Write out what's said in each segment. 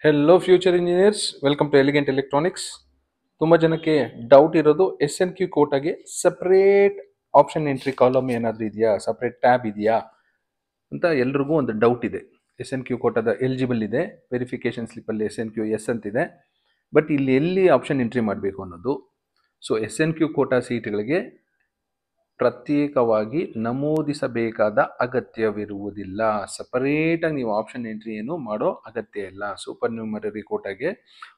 Hello future engineers, welcome to elegant electronics. ತುಂಬ ಜನಕ್ಕೆ doubt ಇರೋದು SNQ ಕೋಟಾಗೆ ಸಪ್ರೇಟ್ ಆಪ್ಷನ್ ಎಂಟ್ರಿ ಕಾಲಮ್ ಏನಾದರೂ ಇದೆಯಾ, ಸಪ್ರೇಟ್ ಟ್ಯಾಬ್ ಇದೆಯಾ ಅಂತ ಎಲ್ರಿಗೂ ಒಂದು ಡೌಟ್ ಇದೆ. SNQ ಕೋಟಾದ ಎಲಿಜಿಬಲ್ ಇದೆ, ವೆರಿಫಿಕೇಶನ್ ಸ್ಲಿಪ್ಪಲ್ಲಿ SNQ ಎಸ್ ಅಂತಿದೆ, ಬಟ್ ಇಲ್ಲಿ ಎಲ್ಲಿ ಆಪ್ಷನ್ ಎಂಟ್ರಿ ಮಾಡಬೇಕು ಅನ್ನೋದು. ಸೊ SNQ ಕೋಟಾ ಸೀಟ್ಗಳಿಗೆ ಪ್ರತ್ಯೇಕವಾಗಿ ನಮೂದಿಸಬೇಕಾದ ಅಗತ್ಯವಿರುವುದಿಲ್ಲ. ಸಪರೇಟಾಗಿ ನೀವು ಆಪ್ಷನ್ ಎಂಟ್ರಿ ಏನು ಮಾಡೋ ಅಗತ್ಯ ಇಲ್ಲ. ಸೂಪರ್ ನ್ಯೂಮರರಿ ಕೋಟಾಗೆ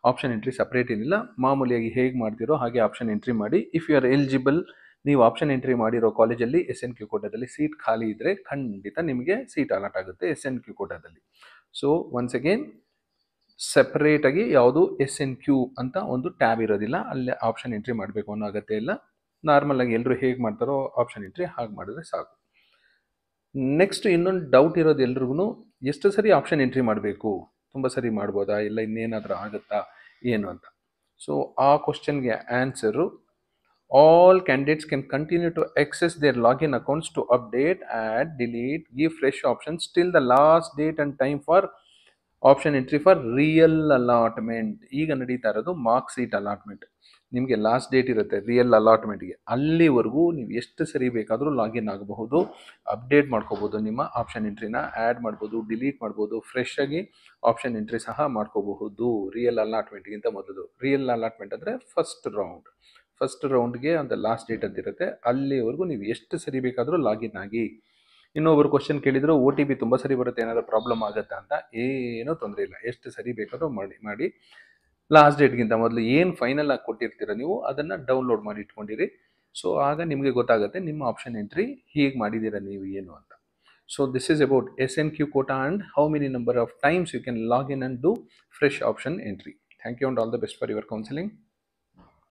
ಆಪ್ಷನ್ ಎಂಟ್ರಿ ಸಪರೇಟ್ ಏನಿಲ್ಲ, ಮಾಮೂಲಿಯಾಗಿ ಹೇಗೆ ಮಾಡ್ತಿರೋ ಹಾಗೆ ಆಪ್ಷನ್ ಎಂಟ್ರಿ ಮಾಡಿ. ಇಫ್ ಯು ಆರ್ ಎಲಿಜಿಬಲ್, ನೀವು ಆಪ್ಷನ್ ಎಂಟ್ರಿ ಮಾಡಿರೋ ಕಾಲೇಜಲ್ಲಿ SNQ ಕೋಟಾದಲ್ಲಿ ಸೀಟ್ ಖಾಲಿ ಇದ್ದರೆ ಖಂಡಿತ ನಿಮಗೆ ಸೀಟ್ ಅಲಾಟ್ ಆಗುತ್ತೆ SNQ ಕೋಟಾದಲ್ಲಿ. ಸೊ ಒನ್ಸ್ ಅಗೇನ್, ಸೆಪರೇಟಾಗಿ ಯಾವುದು SNQ ಅಂತ ಒಂದು ಟ್ಯಾಬ್ ಇರೋದಿಲ್ಲ, ಅಲ್ಲೇ ಆಪ್ಷನ್ ಎಂಟ್ರಿ ಮಾಡಬೇಕು ಅನ್ನೋ ಅಗತ್ಯ ಇಲ್ಲ. ನಾರ್ಮಲ್ ಆಗಿ ಎಲ್ಲರೂ ಹೇಗೆ ಮಾಡ್ತಾರೋ ಆಪ್ಷನ್ ಎಂಟ್ರಿ ಹಾಗೆ ಮಾಡಿದ್ರೆ ಸಾಕು. ನೆಕ್ಸ್ಟ್ ಇನ್ನೊಂದು ಡೌಟ್ ಇರೋದು ಎಲ್ರಿಗೂ, ಎಷ್ಟು ಸರಿ ಆಪ್ಷನ್ ಎಂಟ್ರಿ ಮಾಡಬೇಕು, ತುಂಬ ಸರಿ ಮಾಡ್ಬೋದಾ, ಇಲ್ಲ ಇನ್ನೇನಾದರೂ ಆಗುತ್ತಾ ಏನು ಅಂತ. ಸೊ ಆ ಕ್ವಶನ್ಗೆ answer, all candidates can continue to access their login accounts to update, add, delete, give fresh options till the last date and time for option entry for real allotment. ಈಗ ನಡೀತಾ ಇರೋದು ಮಾರ್ಕ್ ಸೀಟ್ ಅಲಾಟ್ಮೆಂಟ್. ನಿಮಗೆ last date ಇರುತ್ತೆ real ಅಲಾಟ್ಮೆಂಟ್ಗೆ, ಅಲ್ಲಿವರೆಗೂ ನೀವು ಎಷ್ಟು ಸರಿ ಬೇಕಾದರೂ ಲಾಗಿನ್ ಆಗಬಹುದು, ಅಪ್ಡೇಟ್ ಮಾಡ್ಕೋಬೋದು, ನಿಮ್ಮ ಆಪ್ಷನ್ ಎಂಟ್ರಿನ ಆ್ಯಡ್ ಮಾಡ್ಬೋದು, ಡಿಲೀಟ್ ಮಾಡ್ಬೋದು, ಫ್ರೆಶ್ ಆಗಿ ಆಪ್ಷನ್ ಎಂಟ್ರಿ ಸಹ ಮಾಡ್ಕೋಬಹುದು ರಿಯಲ್ ಅಲಾಟ್ಮೆಂಟ್ಗಿಂತ ಮೊದಲು. ರಿಯಲ್ ಅಲಾಟ್ಮೆಂಟ್ ಅಂದರೆ ಫಸ್ಟ್ ರೌಂಡ್ಗೆ ಅಂತ ಲಾಸ್ಟ್ ಡೇಟ್ ಅಂತ ಇರುತ್ತೆ, ಅಲ್ಲಿವರೆಗೂ ನೀವು ಎಷ್ಟು ಸರಿ ಬೇಕಾದರೂ ಲಾಗಿನ್ ಆಗಿ. ಇನ್ನೊಬ್ರು ಕ್ವಶನ್ ಕೇಳಿದ್ರು, OTP ತುಂಬ ಸರಿ ಬರುತ್ತೆ, ಏನಾದರೂ ಪ್ರಾಬ್ಲಮ್ ಆಗುತ್ತಾ ಅಂತ. ಏನೂ ತೊಂದರೆ ಇಲ್ಲ, ಎಷ್ಟು ಸರಿ ಬೇಕಾದರೂ ಮಾಡಿ. ಲಾಸ್ಟ್ ಡೇಟ್ಗಿಂತ ಮೊದಲು ಏನು ಫೈನಲ್ ಆಗಿ ಕೊಟ್ಟಿರ್ತೀರ ನೀವು ಅದನ್ನು ಡೌನ್ಲೋಡ್ ಮಾಡಿ ಇಟ್ಕೊಂಡಿರಿ. ಸೊ ಆಗ ನಿಮಗೆ ಗೊತ್ತಾಗುತ್ತೆ ನಿಮ್ಮ ಆಪ್ಷನ್ ಎಂಟ್ರಿ ಹೀಗೆ ಮಾಡಿದ್ದೀರಾ ನೀವು ಏನು ಅಂತ. So this is about SNQ quota and how many number of times you can log in and do fresh option entry. Thank you and all the best for your counselling.